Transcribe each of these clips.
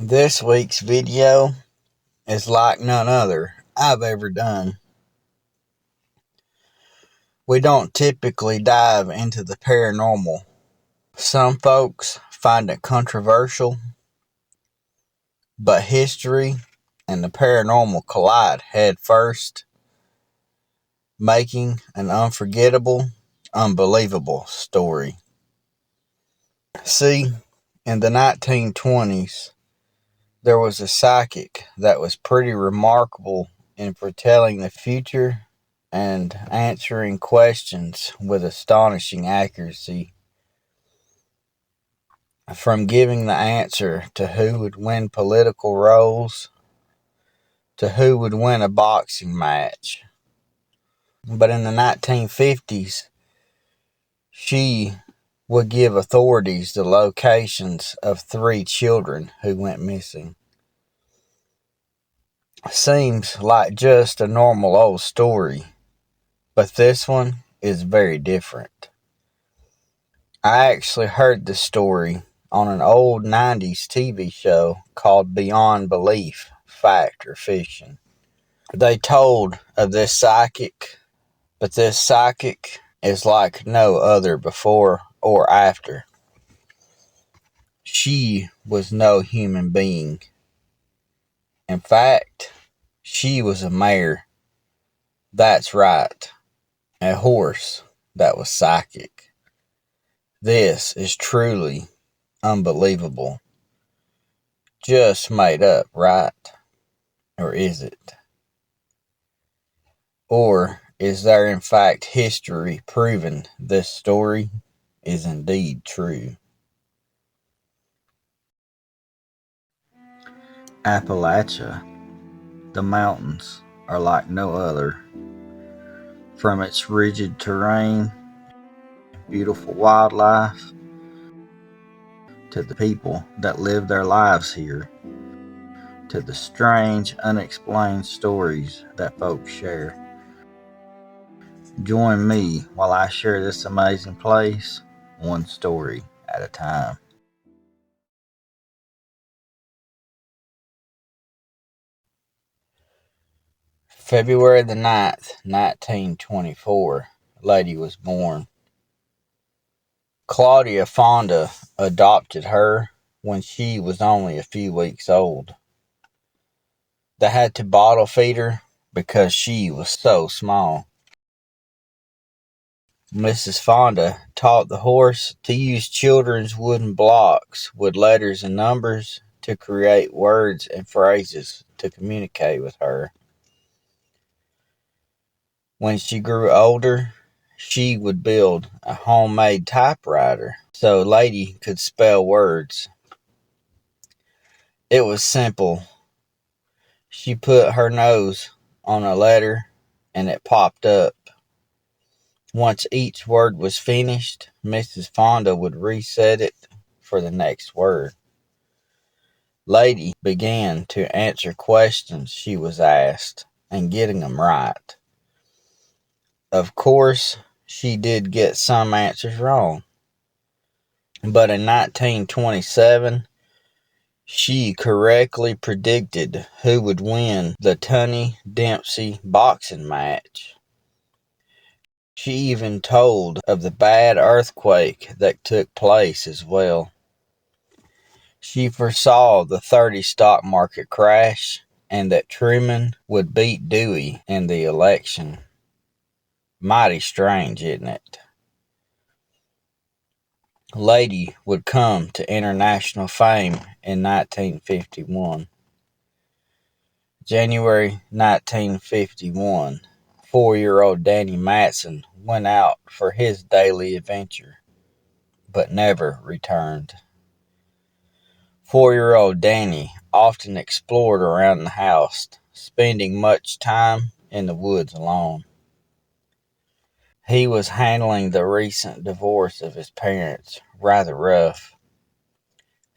This week's video is like none other I've ever done. We don't typically dive into the paranormal. Some folks find it controversial, but history and the paranormal collide head first, making an unforgettable, unbelievable story. See, in the 1920s, there was a psychic that was pretty remarkable in foretelling the future and answering questions with astonishing accuracy. From giving the answer to who would win political roles to who would win a boxing match. But in the 1950s, she would give authorities the locations of 3 children who went missing. Seems like just a normal old story, but this one is very different. I actually heard this story on an old 90s TV show called Beyond Belief, Fact or Fiction. They told of this psychic, but this psychic is like no other before or after. She was no human being. In fact, she was a mare. That's right, a horse that was psychic. This is truly unbelievable. Just made up, right? Or is it? Or is there in fact history proving this story is indeed true? Appalachia, the mountains are like no other. From its rigid terrain, beautiful wildlife, to the people that live their lives here, to the strange, unexplained stories that folks share. Join me while I share this amazing place, one story at a time. February the 9th, 1924, a lady was born. Claudia Fonda adopted her when she was only a few weeks old. They had to bottle feed her because she was so small. Mrs. Fonda taught the horse to use children's wooden blocks with letters and numbers to create words and phrases to communicate with her. When she grew older, she would build a homemade typewriter so Lady could spell words. It was simple. She put her nose on a letter and it popped up. Once each word was finished, Mrs. Fonda would reset it for the next word. Lady began to answer questions she was asked and getting them right. Of course, she did get some answers wrong. But in 1927, she correctly predicted who would win the Tunney Dempsey boxing match. She even told of the bad earthquake that took place as well. She foresaw the 30 stock market crash and that Truman would beat Dewey in the election. Mighty strange, isn't it? Lady would come to international fame in 1951. January 1951, 4-year-old Danny Matson went out for his daily adventure, but never returned. 4-year-old Danny often explored around the house, spending much time in the woods alone. He was handling the recent divorce of his parents rather rough.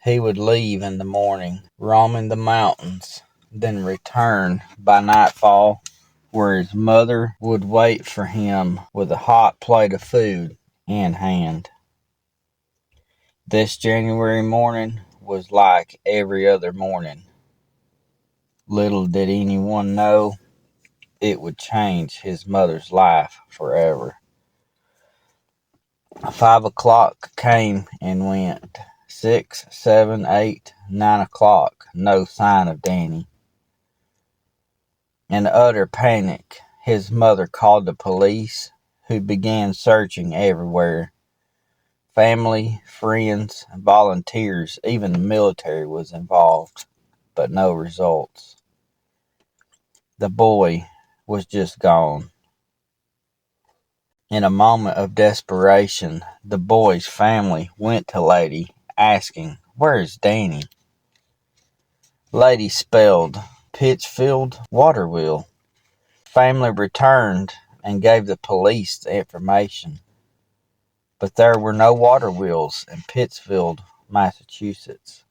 He would leave in the morning, roaming the mountains, then return by nightfall, where his mother would wait for him with a hot plate of food in hand. This January morning was like every other morning. Little did anyone know it would change his mother's life forever. 5 o'clock came and went. 6, 7, 8, 9 o'clock. No sign of Danny. In utter panic, his mother called the police, who began searching everywhere. Family, friends, volunteers, even the military was involved, but no results. The boy was just gone. In a moment of desperation, the boy's family went to Lady, asking, "Where is Danny?" Lady spelled Pittsfield Waterwheel. Family returned and gave the police the information, but there were no water wheels in Pittsfield, Massachusetts.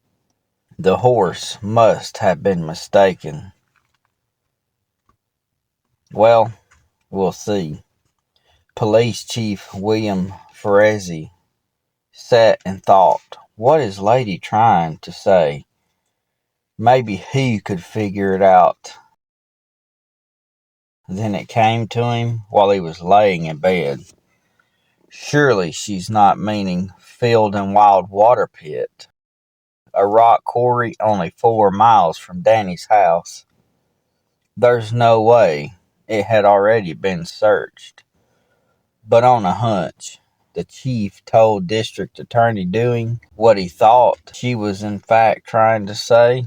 The horse must have been mistaken. Well, we'll see. Police Chief William Ferrezzi sat and thought, what is Lady trying to say? Maybe he could figure it out. Then it came to him while he was laying in bed. Surely she's not meaning field and wild water pit, a rock quarry only 4 miles from Danny's house. There's no way it had already been searched. But on a hunch, the chief told District Attorney Dewing what he thought she was in fact trying to say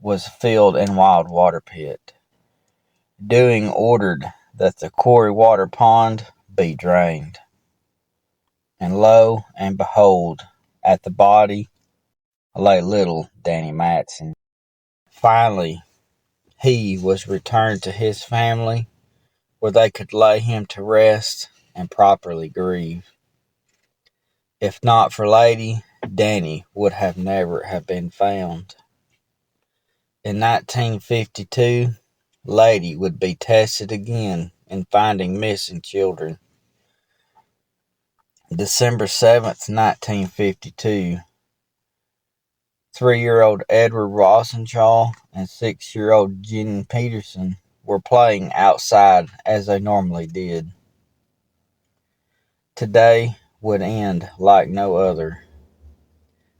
was field and wild water pit. Dewing ordered that the quarry water pond be drained. And lo and behold, at the body lay little Danny Matson. Finally, he was returned to his family, where they could lay him to rest and properly grieve. If not for Lady, Danny would have never have been found. In 1952, Lady would be tested again in finding missing children. December 7th, 1952, 3-year-old Edward Rosenshaw and 6-year-old Jenny Peterson were playing outside as they normally did. Today would end like no other.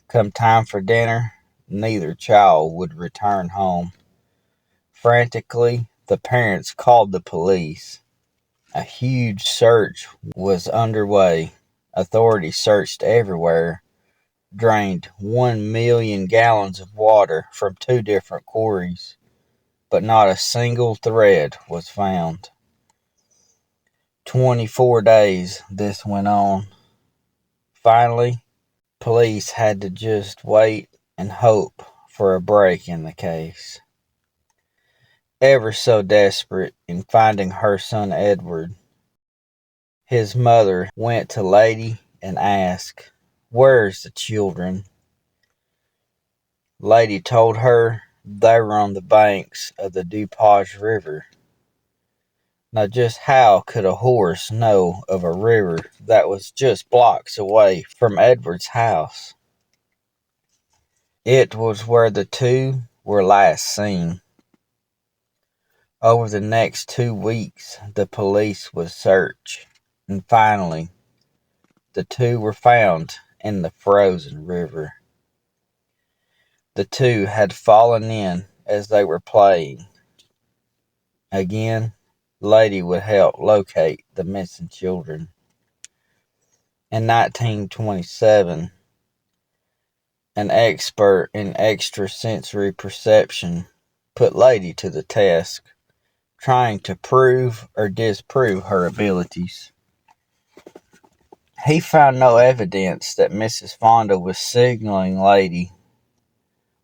Come time for dinner, neither child would return home. Frantically, the parents called the police. A huge search was underway. Authorities searched everywhere, drained 1 million gallons of water from 2 different quarries, but not a single thread was found. 24 days this went on. Finally, police had to just wait and hope for a break in the case. Ever so desperate in finding her son Edward, his mother went to Lady and asked, "Where's the children?" Lady told her they were on the banks of the DuPage River. Now just how could a horse know of a river that was just blocks away from Edward's house? It was where the two were last seen. Over the next 2 weeks, the police would search, and finally, the two were found in the frozen river. The two had fallen in as they were playing. Again, Lady would help locate the missing children. In 1927, an expert in extrasensory perception put Lady to the test, trying to prove or disprove her abilities. He found no evidence that Mrs. Fonda was signaling Lady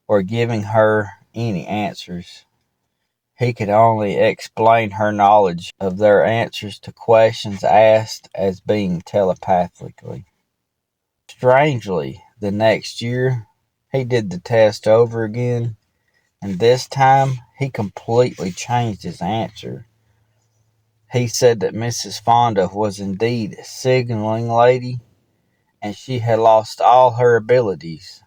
or giving her any answers. He could only explain her knowledge of their answers to questions asked as being telepathically. Strangely, the next year, he did the test over again, and this time he completely changed his answer. He said that Mrs. Fonda was indeed signaling Lady, and she had lost all her abilities.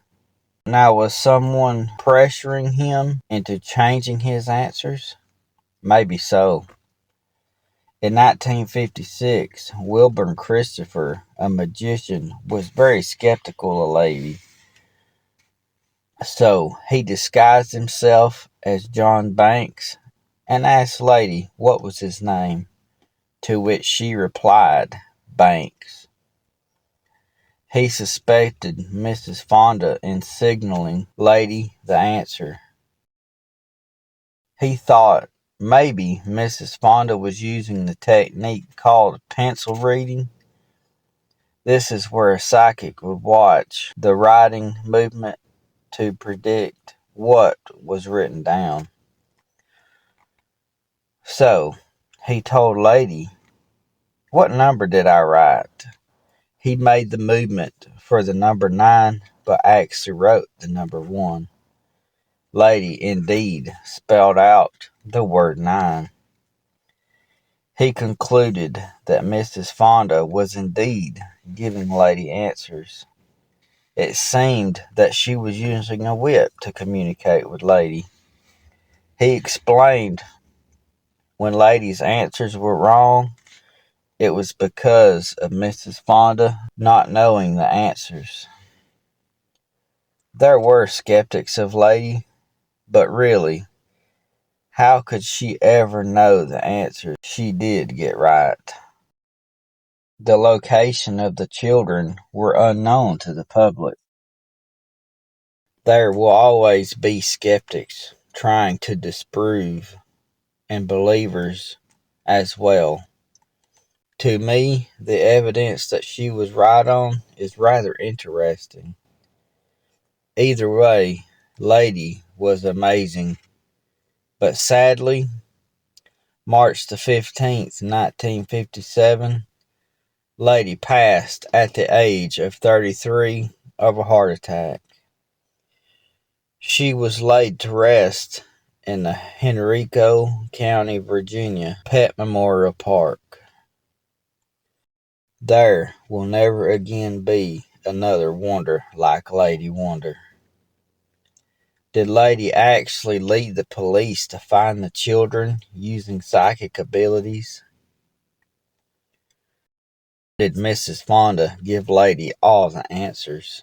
Now, was someone pressuring him into changing his answers? Maybe so. In 1956, Wilburn Christopher, a magician, was very skeptical of Lady. So he disguised himself as John Banks and asked Lady what was his name, to which she replied, Banks. He suspected Mrs. Fonda in signaling Lady the answer. He thought maybe Mrs. Fonda was using the technique called pencil reading. This is where a psychic would watch the writing movement to predict what was written down. So, he told Lady, what number did I write? He made the movement for the number 9, but actually wrote the number 1. Lady indeed spelled out the word 9. He concluded that Mrs. Fonda was indeed giving Lady answers. It seemed that she was using a whip to communicate with Lady. He explained when Lady's answers were wrong, it was because of Mrs. Fonda not knowing the answers. There were skeptics of Lady, but really, how could she ever know the answers she did get right? The location of the children were unknown to the public. There will always be skeptics trying to disprove, and believers as well. To me, the evidence that she was right on is rather interesting. Either way, Lady was amazing. But sadly, March the 15th, 1957, Lady passed at the age of 33 of a heart attack. She was laid to rest in the Henrico County, Virginia Pet Memorial Park. There will never again be another wonder like Lady Wonder. Did Lady actually lead the police to find the children using psychic abilities? Did Mrs. Fonda give Lady all the answers?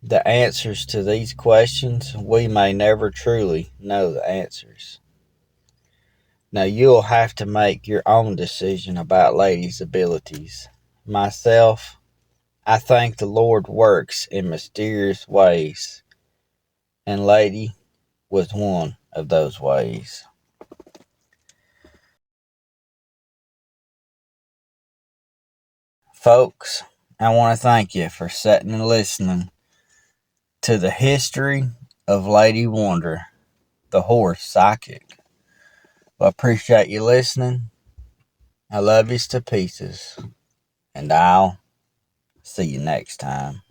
The answers to these questions, we may never truly know the answers. Now you'll have to make your own decision about Lady's abilities. Myself, I think the Lord works in mysterious ways, and Lady was one of those ways. Folks, I want to thank you for sitting and listening to the history of Lady Wonder, the horse psychic. I appreciate you listening. I love you to pieces, and I'll see you next time.